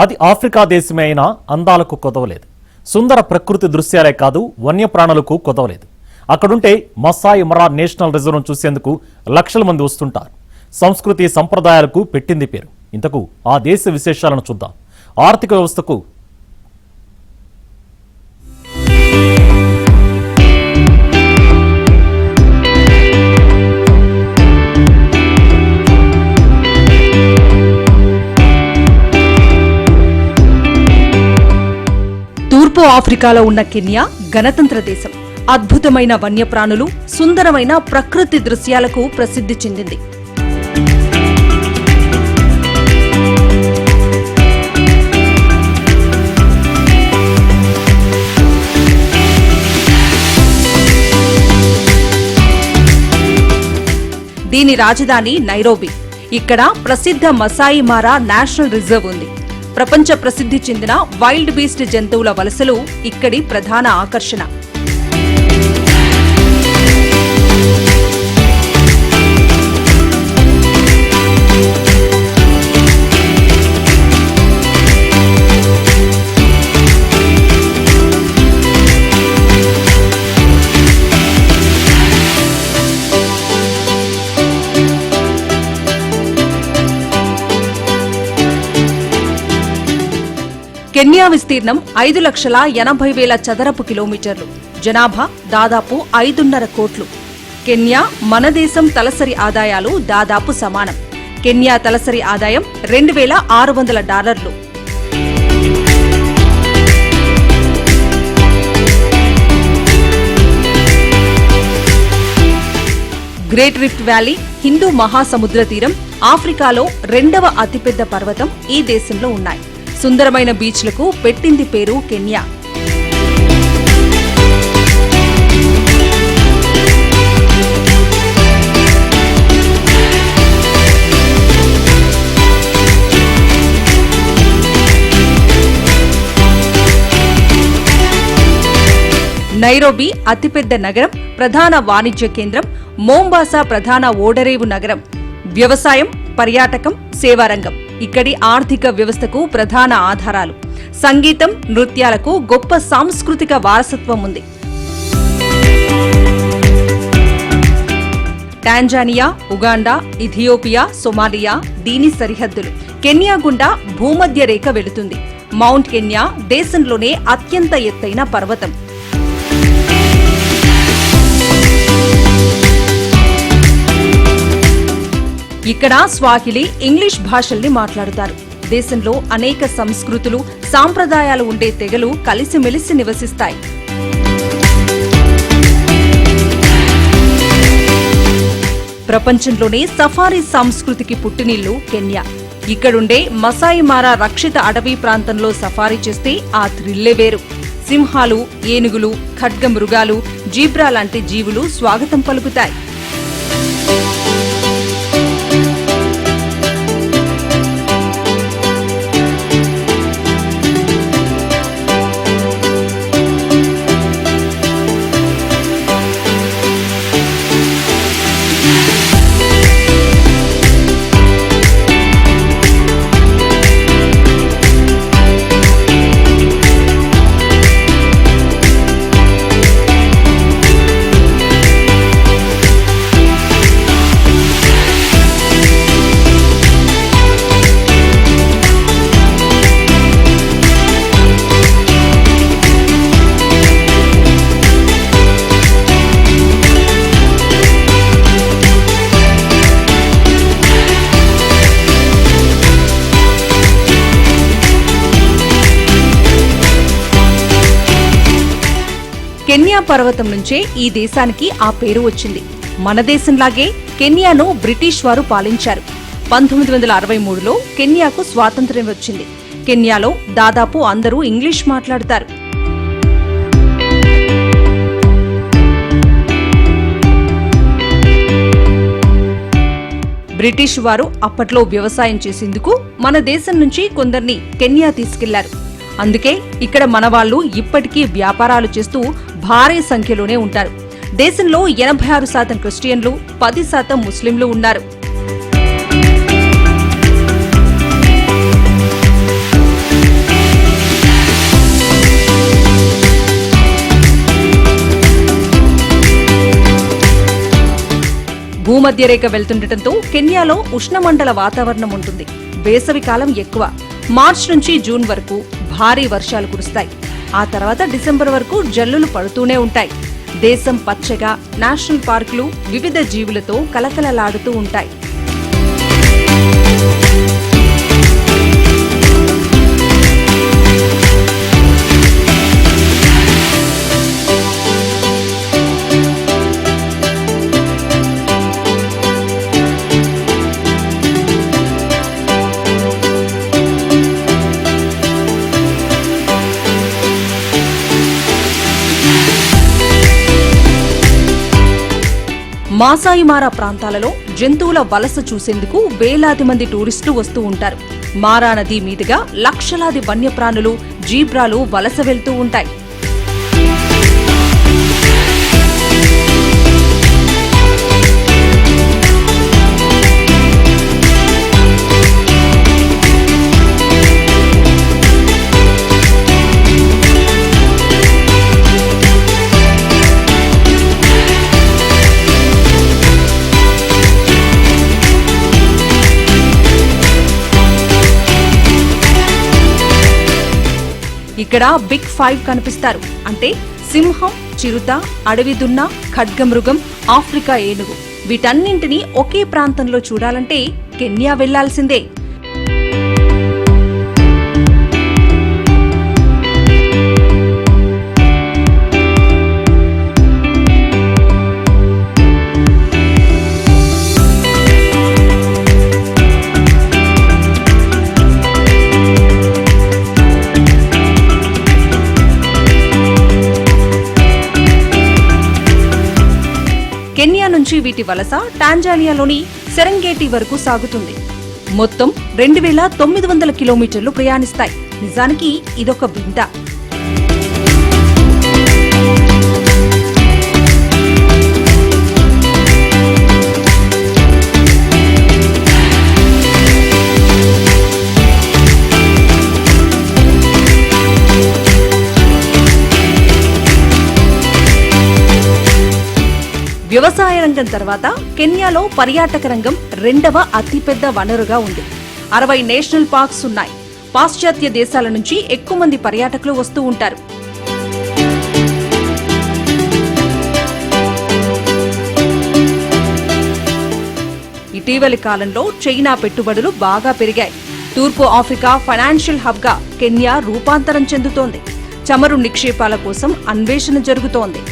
అది ఆఫ్రికా దేశమే అయినా అందాలకు కొదవలేదు. సుందర ప్రకృతి దృశ్యాలే కాదు, వన్యప్రాణులకు కొదవలేదు. అక్కడుంటే మసాయి మరా నేషనల్ రిజర్వ్ చూసేందుకు లక్షల మంది వస్తుంటారు. సంస్కృతి సంప్రదాయాలకు పెట్టింది పేరు. ఇంతకు ఆ దేశ విశేషాలను చూద్దాం. ఆర్థిక వ్యవస్థకు తూర్పు ఆఫ్రికాలో ఉన్న కెన్యా గణతంత్ర దేశం. అద్భుతమైన వన్యప్రాణులు, సుందరమైన ప్రకృతి దృశ్యాలకు ప్రసిద్ధి చెందింది. దీని రాజధాని నైరోబి. ఇక్కడ ప్రసిద్ధ మసాయి మారా నేషనల్ రిజర్వ్ ఉంది. ప్రపంచ ప్రసిద్ధి చెందిన వైల్డ్ బీస్ట్ జంతువుల వలసలు ఇక్కడి ప్రధాన ఆకర్షణ. కెన్యా విస్తీర్ణం 5,80,000 చదరపు కిలోమీటర్లు. జనాభా దాదాపు 5.5 కోట్లు. కెన్యా మన దేశం తలసరి ఆదాయాలు దాదాపు సమానం. కెన్యా తలసరి ఆదాయం $2,600. గ్రేట్ రిఫ్ట్ వ్యాలీ, హిందూ మహాసముద్ర తీరం, ఆఫ్రికాలో 2వ అతిపెద్ద పర్వతం ఈ దేశంలో ఉన్నాయి. సుందరమైన బీచ్లకు పెట్టింది పేరు కెన్యా. నైరోబి అతిపెద్ద నగరం, ప్రధాన వాణిజ్య కేంద్రం. మోంబాసా ప్రధాన ఓడరేవు నగరం. వ్యవసాయం, పర్యాటకం, సేవారంగం ఇక్కడి ఆర్థిక వ్యవస్థకు ప్రధాన ఆధారాలు. సంగీతం, నృత్యాలకు గొప్ప సాంస్కృతిక వారసత్వం ఉంది. టాంజానియా, ఉగాండా, ఇథియోపియా, సొమాలియా దీని సరిహద్దులు. కెన్యా గుండా భూమధ్య రేఖ వెళుతుంది. మౌంట్ కెన్యా దేశంలోనే అత్యంత ఎత్తైన పర్వతం. ఇక్కడ స్వాహిలి, ఇంగ్లీష్ భాషల్ని మాట్లాడుతారు. దేశంలో అనేక సంస్కృతులు, సాంప్రదాయాలు ఉండే తెగలు కలిసిమెలిసి నివసిస్తాయి. ప్రపంచంలోనే సఫారీ సంస్కృతికి పుట్టినిల్లు కెన్యా. ఇక్కడుండే మసాయి మారా రక్షిత అటవీ ప్రాంతంలో సఫారీ చేస్తే ఆ థ్రిల్లే వేరు. సింహాలు, ఏనుగులు, ఖడ్గ మృగాలు, జీబ్రా లాంటి జీవులు స్వాగతం పలుకుతాయి. కెన్యా పర్వతం నుంచే ఈ దేశానికి ఆ పేరు వచ్చింది. మన దేశంలాగే కెన్యాను బ్రిటిష్ వారు పాలించారు. 1963లో కెన్యాకు స్వాతంత్ర్యం వచ్చింది. కెన్యాలో దాదాపు అందరూ ఇంగ్లీష్ మాట్లాడతారు. బ్రిటిష్ వారు అప్పట్లో వ్యవసాయం చేసేందుకు మన దేశం నుంచి కొందరిని కెన్యా తీసుకెళ్లారు. అందుకే ఇక్కడ మనవాళ్లు ఇప్పటికీ వ్యాపారాలు చేస్తూ భారీ సంఖ్యలోనే ఉంటారు. దేశంలో 86% క్రిస్టియన్లు, 10% ముస్లింలు ఉన్నారు. భూమధ్యరేఖ వెళ్తుండటంతో కెన్యాలో ఉష్ణమండల వాతావరణం ఉంటుంది. వేసవి కాలం ఎక్కువ. మార్చి నుంచి జూన్ వరకు భారీ వర్షాలు కురుస్తాయి. ఆ తర్వాత డిసెంబర్ వరకు జల్లులు పడుతూనే ఉంటాయి. దేశం పచ్చగా, నేషనల్ పార్కులు వివిధ జీవులతో కలకలలాడుతూ ఉంటాయి. మాసాయి మారా ప్రాంతాలలో జంతువుల వలస చూసేందుకు వేలాది మంది టూరిస్టులు వస్తూ ఉంటారు. మారా నది మీదుగా లక్షలాది వన్యప్రాణులు, జీబ్రాలు వలస వెళ్తూ ఉంటాయి. ఇక్కడ బిగ్ 5 కనిపిస్తారు. అంటే సింహం, చిరుత, అడవి దున్న, ఖడ్గమృగం, ఆఫ్రికా ఏనుగు. వీటన్నింటినీ ఒకే ప్రాంతంలో చూడాలంటే కెన్యా వెళ్లాల్సిందే. కెన్యా నుంచి వీటి వలస టాంజానియాలోని సెరెంగేటి వరకు సాగుతుంది. మొత్తం 2900 కిలోమీటర్లు ప్రయాణిస్తాయి. నిజానికి ఇదొక వింత. వ్యవసాయ రంగం తర్వాత కెన్యాలో పర్యాటక రంగం రెండవ అతిపెద్ద వనరుగా ఉంది. 60 నేషనల్ పార్క్స్ ఉన్నాయి. పాశ్చాత్య దేశాల నుంచి ఎక్కువ మంది పర్యాటకులు వస్తూ ఉంటారు. ఇటీవలి కాలంలో చైనా పెట్టుబడులు బాగా పెరిగాయి. తూర్పు ఆఫ్రికా ఫైనాన్షియల్ హబ్గా కెన్యా రూపాంతరం చెందుతోంది. చమురు నిక్షేపాల కోసం అన్వేషణ జరుగుతోంది.